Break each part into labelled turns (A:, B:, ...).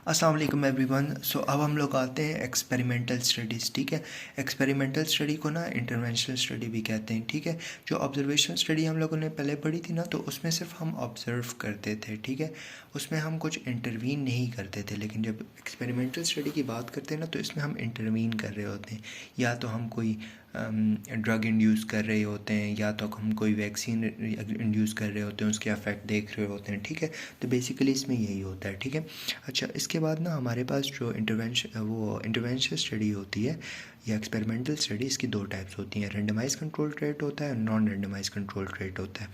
A: अस्सलाम वालेकुम एवरीवन। सो अब हम लोग आते हैं एक्सपेरिमेंटल स्टडीज़। ठीक है, एक्सपेरिमेंटल स्टडी को ना इंटरवेंशनल स्टडी भी कहते हैं। ठीक है, जो ऑब्जर्वेशनल स्टडी हम लोगों ने पहले पढ़ी थी ना, तो उसमें सिर्फ हम ऑब्ज़र्व करते थे। ठीक है, उसमें हम कुछ इंटरवीन नहीं करते थे। लेकिन जब एक्सपेरिमेंटल स्टडी की बात करते हैं ना, तो इसमें हम इंटरवीन कर रहे होते हैं। या तो हम कोई ड्रग इंड्यूस कर रहे होते हैं, या तो हम कोई वैक्सीन इंड्यूस कर रहे होते हैं, उसके इफेक्ट देख रहे होते हैं। ठीक है, तो बेसिकली इसमें यही होता है। ठीक है, अच्छा, इसके बाद ना हमारे पास जो इंटरवेंशन स्टडी होती है या एक्सपेरिमेंटल स्टडी, इसकी दो टाइप्स होती हैं। रेंडमाइज कंट्रोल ट्रेट होता है, नॉन रेंडमाइज कंट्रोल ट्रेट होता है।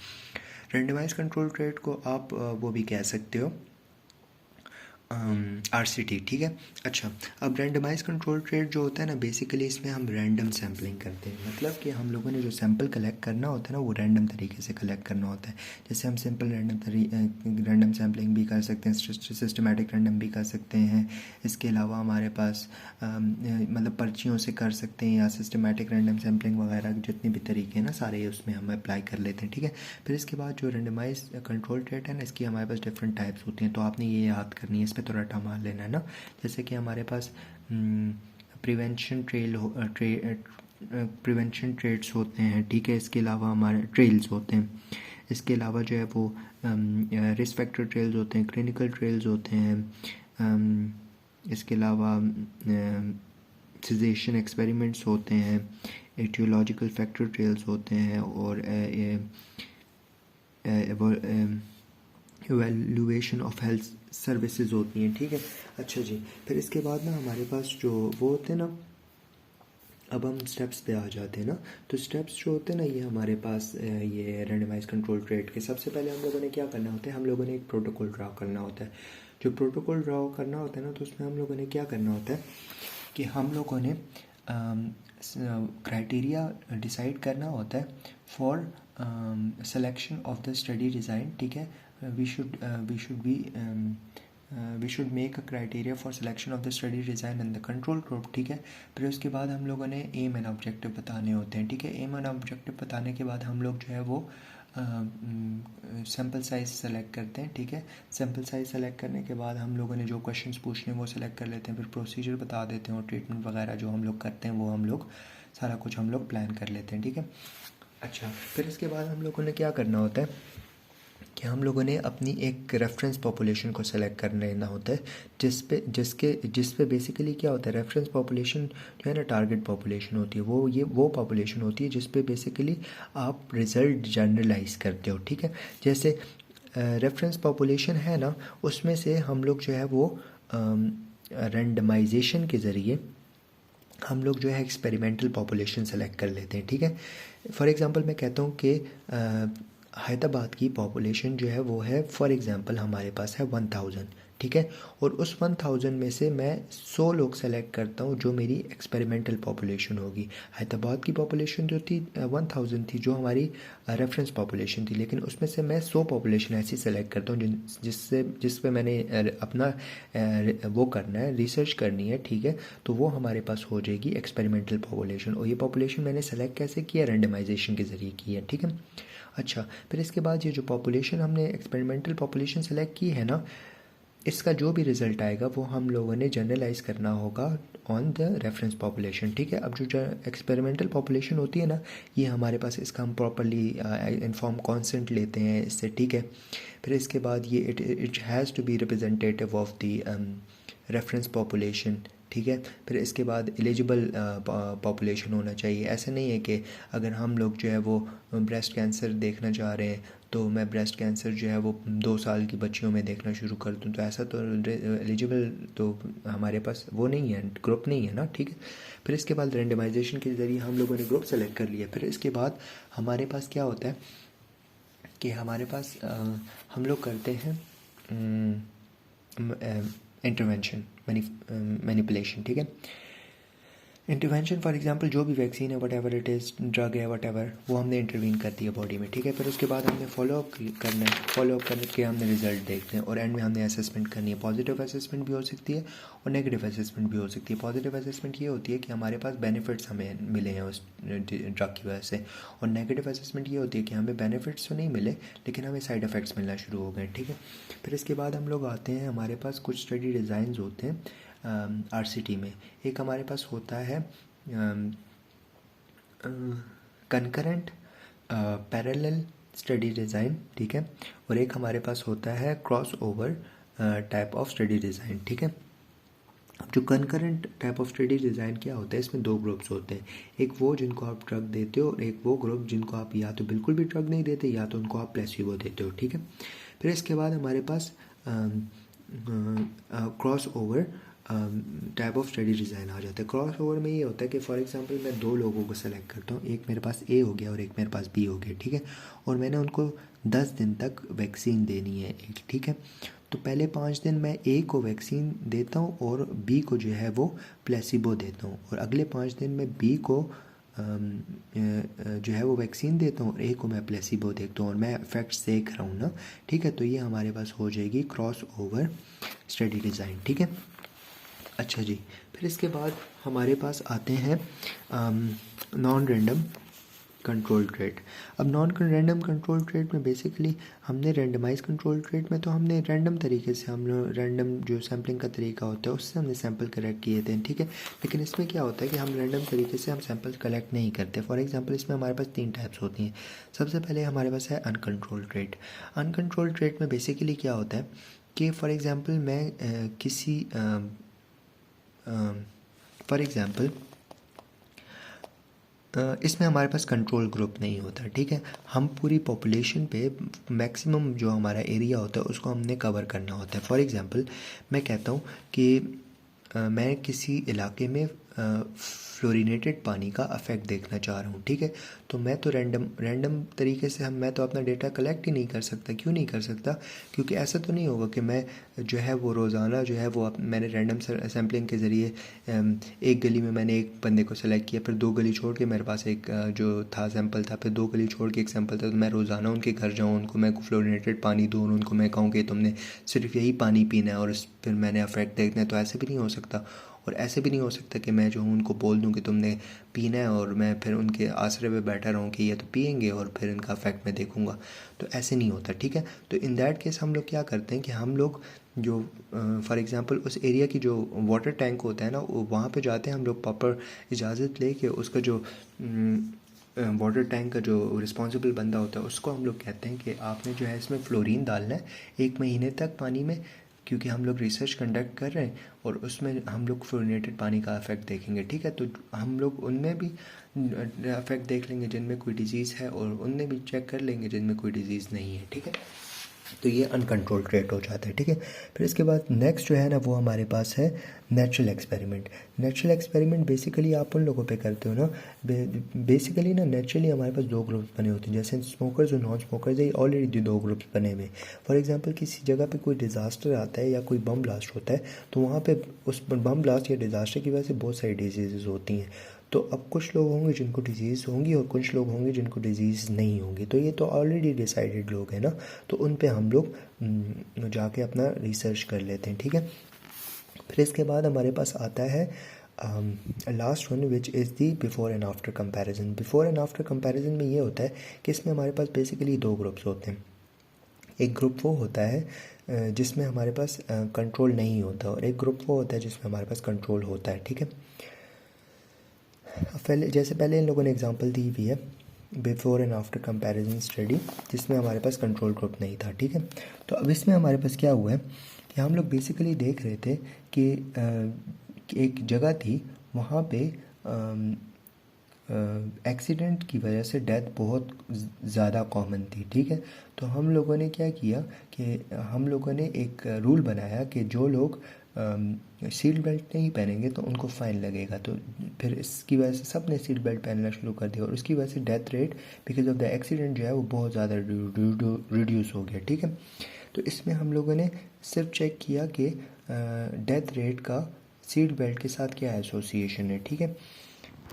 A: रेंडमाइज कंट्रोल ट्रेट को आप वो भी कह सकते हो RCT। ठीक है, अच्छा, अब रैंडमाइज कंट्रोल ट्रेट जो होता है ना, बेसिकली इसमें हम रैंडम सैम्पलिंग करते हैं। मतलब कि हम लोगों ने जो सैम्पल कलेक्ट करना होता है ना, वो रैंडम तरीके से कलेक्ट करना होता है। जैसे हम सिंपल रैंडम सैम्पलिंग भी कर सकते हैं, सिस्टमेटिक रैंडम भी कर सकते हैं। इसके अलावा हमारे पास मतलब पर्चियों से कर सकते हैं, या सिस्टमेटिक रैंडम सैम्पलिंग वगैरह जितने भी तरीके हैं ना, सारे उसमें हम अप्लाई कर लेते हैं। ठीक है, फिर इसके बाद जो रैंडमाइज कंट्रोल ट्रेट है ना, इसकी हमारे पास डिफरेंट टाइप्स होती हैं। तो आपने ये याद करनी है, इस पर तो रट्टा मार लेना है ना। जैसे कि हमारे पास प्रिवेंशन प्रिवेंशन ट्रेड्स होते हैं। ठीक है, इसके अलावा हमारे ट्रेल्स होते हैं। इसके अलावा जो है वो रिस्क फैक्टर ट्रेल्स होते हैं, क्लिनिकल ट्रेल्स होते हैं। इसके अलावा सिजेशन एक्सपेरिमेंट्स होते हैं, एटियोलॉजिकल फैक्टर ट्रेल्स होते हैं, और एवेल्यूएशन ऑफ हेल्थ सर्विसेज होती हैं। ठीक है, अच्छा जी, फिर इसके बाद ना हमारे पास जो वो होते हैं ना, अब हम स्टेप्स पे आ जाते हैं ना। तो स्टेप्स जो होते हैं ना, ये हमारे पास ये रैंडमाइज कंट्रोल ट्रेट के सबसे पहले हम लोगों ने क्या करना होता है, हम लोगों ने एक प्रोटोकॉल ड्रा करना होता है। जो प्रोटोकॉल ड्रा करना होता है ना, तो उसमें हम लोगों ने क्या करना होता है कि हम लोगों ने क्राइटेरिया डिसाइड करना होता है for selection of the study design. ठीक है, we should make a criteria for selection of the study design and the control group. ठीक है, फिर उसके बाद हम लोगों ने एम एंड ऑब्जेक्टिव बताने होते हैं। ठीक है, एम एंड ऑब्जेक्टिव बताने के बाद हम लोग जो है वो सैम्पल साइज़ सेलेक्ट करते हैं। ठीक है, सैम्पल साइज़ सेलेक्ट करने के बाद हम लोगों ने जो क्वेश्चंस पूछने हैं वो सेलेक्ट कर लेते हैं। फिर प्रोसीजर बता देते हैं, और ट्रीटमेंट वगैरह जो हम लोग करते हैं वो हम लोग सारा कुछ हम लोग प्लान कर लेते हैं। ठीक है, अच्छा, फिर इसके बाद हम लोगों ने क्या करना होता है कि हम लोगों ने अपनी एक रेफरेंस पॉपुलेशन को सेलेक्ट कर लेना होता है, जिस पे बेसिकली क्या होता है, रेफरेंस पॉपुलेशन जो है ना, टारगेट पॉपुलेशन होती है। वो पॉपुलेशन होती है जिस पे बेसिकली आप रिज़ल्ट जनरलाइज करते हो। ठीक है, जैसे रेफरेंस पॉपुलेशन है ना, उसमें से हम लोग जो है वो रैंडमाइजेशन के ज़रिए हम लोग जो है एक्सपेरिमेंटल पॉपुलेशन सेलेक्ट कर लेते हैं। ठीक है, फॉर एग्ज़ाम्पल मैं कहता हूँ कि हैदराबाद की पॉपुलेशन जो है वो है, फॉर एग्ज़ाम्पल हमारे पास है 1000। ठीक है, और उस 1000 में से मैं 100 लोग सेलेक्ट करता हूँ जो मेरी एक्सपेरिमेंटल पॉपुलेशन होगी। हैदराबाद की पॉपुलेशन जो थी 1000 थी, जो हमारी रेफरेंस पॉपुलेशन थी, लेकिन उसमें से मैं 100 पॉपुलेशन ऐसी सेलेक्ट करता हूँ जिस पे मैंने अपना वो करना है, रिसर्च करनी है। ठीक है, तो वो हमारे पास हो जाएगी एक्सपेरिमेंटल पॉपुलेशन। और ये पॉपुलेशन मैंने सेलेक्ट कैसे किया, रैंडमाइजेशन के ज़रिए की है। ठीक है, अच्छा, फिर इसके बाद ये जो पॉपुलेशन हमने एक्सपेरिमेंटल पॉपुलेशन सेलेक्ट की है ना, इसका जो भी रिज़ल्ट आएगा वो हम लोगों ने जनरलाइज करना होगा ऑन द रेफरेंस पॉपुलेशन। ठीक है, अब जो एक्सपेरिमेंटल पॉपुलेशन होती है ना, ये हमारे पास इसका हम प्रॉपरली इन्फॉर्म कॉन्सेंट लेते हैं इससे। ठीक है, फिर इसके बाद ये it has to be representative of the reference population. ठीक है, फिर इसके बाद एलिजिबल पॉपुलेशन होना चाहिए। ऐसा नहीं है कि अगर हम लोग जो है वो ब्रेस्ट कैंसर देखना चाह रहे हैं, तो मैं ब्रेस्ट कैंसर जो है वो 2 साल की बच्चियों में देखना शुरू कर दूँ, तो ऐसा तो एलिजिबल तो हमारे पास वो नहीं है, ग्रुप नहीं है ना। ठीक है, फिर इसके बाद रेंडमाइजेशन के ज़रिए हम लोगों ने ग्रुप सेलेक्ट कर लिया। फिर इसके बाद हमारे पास क्या होता है कि हमारे पास हम लोग करते हैं इंटरवेंशन मैनिपुलेशन। ठीक है, इंटरवेंशन फॉर एग्जांपल जो भी वैक्सीन है what ever it is, drug है वट एवर, वो हमने इंटरवीन कर दिया बॉडी में, ठीक है। फिर उसके बाद हमने फॉलोअप करना है, फॉलोअप करके हमने रिजल्ट देखते हैं और एंड में हमने असेसमेंट करनी है। पॉजिटिव असेसमेंट भी हो सकती है और नेगेटिव असेसमेंट भी हो सकती है। पॉजिटिव असेसमेंट ये होती है कि हमारे पास बेनिफिट्स हमें मिले हैं उस ड्रग की वजह से, और नेगेटिव असेसमेंट ये होती है कि हमें बेनिफिट्स तो नहीं मिले लेकिन हमें साइड इफ़ेक्ट्स मिलना शुरू हो गए, ठीक है। फिर इसके बाद हम लोग आते हैं, हमारे पास कुछ स्टडी डिज़ाइंस होते हैं RCT में। एक हमारे पास होता है कंकरेंट पैरेलल स्टडी डिज़ाइन, ठीक है, और एक हमारे पास होता है cross over type of study design, ठीक है। अब जो concurrent type of study design क्या होता है, इसमें दो ग्रुप्स होते हैं, एक वो जिनको आप ड्रग देते हो और एक वो ग्रुप जिनको आप या तो बिल्कुल भी ड्रग नहीं देते या तो उनको आप प्लेसिबो देते हो, ठीक है। फिर इसके बाद हमारे पास cross over type of study design आ जाता है। क्रॉस ओवर में ये होता है कि फॉर एग्जांपल मैं दो लोगों को सेलेक्ट करता हूँ, एक मेरे पास A हो गया और एक मेरे पास B हो गया, ठीक है, और मैंने उनको 10 दिन तक वैक्सीन देनी है एक, ठीक है। तो पहले 5 दिन मैं A को वैक्सीन देता हूँ और B को जो है वो प्लेसिबो देता हूँ, और अगले 5 दिन में B को जो है वो वैक्सीन देता हूँ और A को मैं प्लेसिबो देखता हूँ और मैं इफेक्ट्स देख रहा हूँ ना, ठीक है। तो ये हमारे पास हो जाएगी क्रॉस ओवर स्टडी डिज़ाइन, ठीक है। अच्छा जी, फिर इसके बाद हमारे पास आते हैं नॉन रैंडम कंट्रोल ट्रेट। अब नॉन रैंडम कंट्रोल ट्रेट में बेसिकली हमने रैंडमाइज कंट्रोल ट्रेट में तो हमने रैंडम तरीके से, हम लोग रैंडम जो सैम्पलिंग का तरीका होता है उससे हमने सैंपल कलेक्ट किए थे, ठीक है। लेकिन इसमें क्या होता है कि हम रैंडम तरीके से हम सैंपल कलेक्ट नहीं करते। फॉर एग्जांपल इसमें हमारे पास 3 टाइप्स होती हैं। सबसे पहले हमारे पास है अनकंट्रोल ट्रेट। अनकंट्रोल ट्रेट में बेसिकली क्या होता है कि फॉर एग्ज़ाम्पल मैं किसी फॉर एग्ज़ाम्पल इसमें हमारे पास कंट्रोल ग्रुप नहीं होता, ठीक है। हम पूरी पॉपुलेशन पे मैक्सिमम जो हमारा एरिया होता है उसको हमने कवर करना होता है। फॉर एग्ज़ाम्पल मैं कहता हूँ कि मैं किसी इलाके में फ्लोरिनेटेड पानी का इफ़ेक्ट देखना चाह रहा हूँ, ठीक है। तो मैं तो रैंडम तरीके से मैं तो अपना डेटा कलेक्ट ही नहीं कर सकता। क्यों नहीं कर सकता? क्योंकि ऐसा तो नहीं होगा कि मैं जो है वो रोज़ाना जो है वो मैंने रैंडम सैम्पलिंग के ज़रिए एक गली में मैंने एक बंदे को सेलेक्ट किया, फिर 2 गली छोड़ के मेरे पास एक जो था सैंपल था, फिर 2 गली छोड़ के एक सैंपल था, तो मैं रोज़ाना उनके घर जाऊँ, उनको मैं फ्लोरिनेटेड पानी दूँ, उनको मैं कहूँ कि तुमने सिर्फ यही पानी पीना है और फिर मैंने अफेक्ट देखना है। तो ऐसे भी नहीं हो सकता। और ऐसे भी नहीं हो सकता कि मैं जो हूँ उनको बोल दूँ कि तुमने पीना है और मैं फिर उनके आसरे पे बैठा रहूँ कि ये तो पिएंगे और फिर इनका इफेक्ट मैं देखूँगा। तो ऐसे नहीं होता, ठीक है। तो इन दैट केस हम लोग क्या करते हैं कि हम लोग जो फॉर एग्ज़ाम्पल उस एरिया की जो वाटर टैंक होता है ना, वहाँ पे जाते हैं हम लोग, प्रॉपर इजाज़त ले के उसका जो वाटर टैंक का जो रिस्पॉन्सिबल बंदा होता है उसको हम लोग कहते हैं कि आपने जो है इसमें फ्लोरीन डालना है 1 महीने तक पानी में, क्योंकि हम लोग रिसर्च कंडक्ट कर रहे हैं और उसमें हम लोग फ्लोरिनेटेड पानी का इफेक्ट देखेंगे, ठीक है। तो हम लोग उनमें भी इफेक्ट देख लेंगे जिनमें कोई डिज़ीज़ है और उनमें भी चेक कर लेंगे जिनमें कोई डिज़ीज़ नहीं है, ठीक है। तो ये अनकंट्रोल्ड रेट हो जाता है, ठीक है। फिर इसके बाद नेक्स्ट जो है ना वो हमारे पास है natural experiment. Natural experiment basically आप उन लोगों पे करते हो ना, बेसिकली ना नेचुरली हमारे पास 2 ग्रुप्स बने होते हैं, जैसे स्मोकर्स और नॉन स्मोकर्स, ये ऑलरेडी 2 ग्रुप्स बने हुए। फॉर एग्जांपल किसी जगह पे कोई डिज़ास्टर आता है या कोई बम ब्लास्ट होता है तो वहाँ पे उस बम ब्लास्ट या डिज़ास्टर की वजह से बहुत सारी डिजीज़ होती हैं। तो अब कुछ लोग होंगे जिनको डिजीज़ होंगी और कुछ लोग होंगे जिनको डिजीज़ नहीं होंगी। तो ये तो ऑलरेडी डिसाइडेड लोग हैं ना, तो उन पे हम लोग जाके अपना रिसर्च कर लेते हैं, ठीक है। फिर इसके बाद हमारे पास आता है last one which is the before and after comparison. Before and after comparison में ये होता है कि इसमें हमारे पास बेसिकली 2 ग्रुप्स होते हैं। एक ग्रुप वो होता है जिसमें हमारे पास कंट्रोल नहीं होता और एक ग्रुप वो होता है जिसमें हमारे पास कंट्रोल होता है, ठीक है। पहले इन लोगों ने एग्जांपल दी हुई है before and after comparison study, जिसमें हमारे पास कंट्रोल ग्रुप नहीं था, ठीक है। तो अब इसमें हमारे पास क्या हुआ है कि हम लोग बेसिकली देख रहे थे कि एक जगह थी, वहाँ पे एक्सीडेंट की वजह से डेथ बहुत ज़्यादा कॉमन थी, ठीक है। तो हम लोगों ने क्या किया कि हम लोगों ने एक रूल बनाया कि जो लोग सीट बेल्ट नहीं पहनेंगे तो उनको फ़ाइन लगेगा। तो फिर इसकी वजह से सब ने सीट बेल्ट पहनना शुरू कर दिया और उसकी वजह से death rate because of the accident जो है वो बहुत ज़्यादा रिड्यूस हो गया, ठीक है। तो इसमें हम लोगों ने सिर्फ चेक किया कि डेथ रेट का सीट बेल्ट के साथ क्या एसोसिएशन है, ठीक है,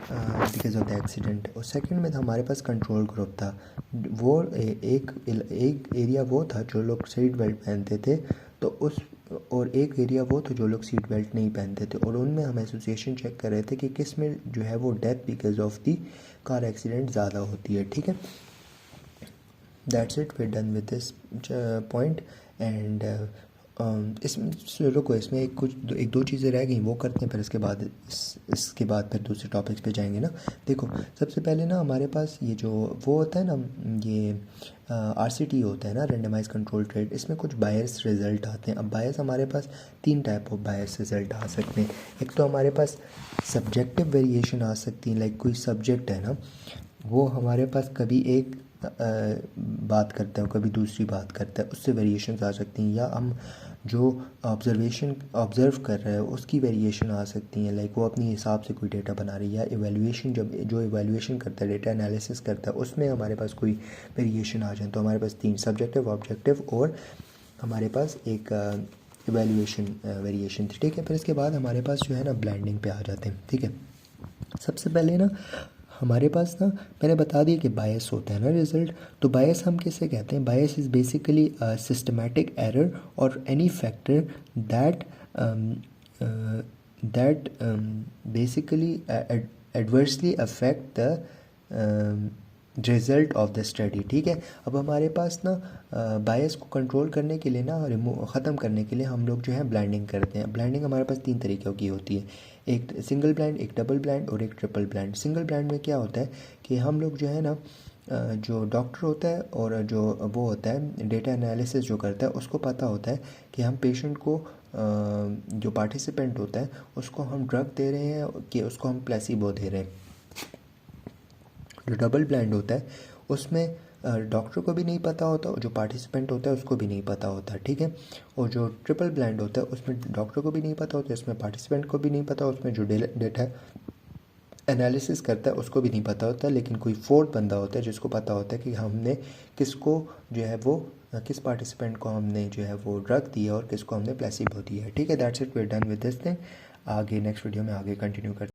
A: बिकॉज ऑफ द एक्सीडेंट। और सेकंड में हमारे पास कंट्रोल ग्रुप था, वो एक एरिया वो था जो लोग सीट बेल्ट पहनते थे, तो उस और एक एरिया वो था जो लोग सीट बेल्ट नहीं पहनते थे, और उनमें हम एसोसिएशन चेक कर रहे थे कि किस में जो है वो death because of the car accident ज़्यादा होती है, ठीक है। That's it, we done with this point. And रुको, इसमें एक दो चीज़ें रह गई, वो करते हैं, फिर इसके बाद इसके बाद फिर दूसरे टॉपिक्स पे जाएंगे ना। देखो, सबसे पहले ना हमारे पास ये जो वो होता है ना, ये RCT होता है ना, रेंडमाइज कंट्रोल ट्रेड, इसमें कुछ बायस रिजल्ट आते हैं। अब बायस हमारे पास 3 टाइप ऑफ बायस रिजल्ट आ सकते हैं। एक तो हमारे पास सब्जेक्टिव वेरिएशन आ सकती है, लाइक कोई सब्जेक्ट है ना, वो हमारे पास कभी एक बात करता है, कभी दूसरी बात करता है, उससे वेरिएशंस आ सकती हैं। या हम जो ऑब्ज़र्व कर रहे हैं उसकी वेरिएशन आ सकती हैं, लाइक वो अपने हिसाब से कोई डेटा बना रही है। या इवैल्यूएशन, जो इवैल्यूएशन करता है, डेटा एनालिसिस करता है, उसमें हमारे पास कोई वेरिएशन आ जाए। तो हमारे पास 3 सब्जेक्टिव, ऑब्जेक्टिव और हमारे पास एक इवैल्यूएशन वेरिएशन थी, ठीक है। फिर इसके बाद हमारे पास जो है ना ब्लेंडिंग पे आ जाते हैं, ठीक है। सबसे पहले ना हमारे पास ना, मैंने बता दिया कि बायस होता है ना रिजल्ट। तो बायस हम किसे कहते हैं? बायस इज़ बेसिकली सिस्टमैटिक एरर और any factor that basically adversely affect the result of the study, ठीक है। अब हमारे पास ना बायस को कंट्रोल करने के लिए ना, ख़त्म करने के लिए हम लोग जो है ब्लाइंडिंग करते हैं। ब्लाइंडिंग हमारे पास 3 तरीक़ों की होती है, एक सिंगल ब्लाइंड, एक डबल ब्लाइंड और एक ट्रिपल ब्लाइंड। सिंगल ब्लाइंड में क्या होता है कि हम लोग जो है ना, जो डॉक्टर होता है और जो वो होता है डेटा एनालिसिस जो करता है, उसको पता होता है कि हम पेशेंट को जो पार्टिसिपेंट होता है उसको हम ड्रग दे रहे हैं कि उसको हम प्लेसिबो दे रहे हैं। जो डबल ब्लाइंड होता है उसमें डॉक्टर को भी नहीं पता होता, जो पार्टिसिपेंट होता है उसको भी नहीं पता होता, ठीक है। और जो ट्रिपल ब्लाइंड होता है उसमें डॉक्टर को भी नहीं पता होता, उसमें पार्टिसिपेंट को भी नहीं पता, उसमें जो डेटा एनालिसिस करता है उसको भी नहीं पता होता, लेकिन कोई फोर्थ बंदा होता है जिसको पता होता है कि हमने किसको जो है वो किस पार्टिसिपेंट को हमने जो है वो ड्रग दिया और किसको हमने प्लेसिबो दिया है, ठीक है। That's it, we are done with this thing. आगे नेक्स्ट वीडियो में आगे कंटिन्यू करते हैं।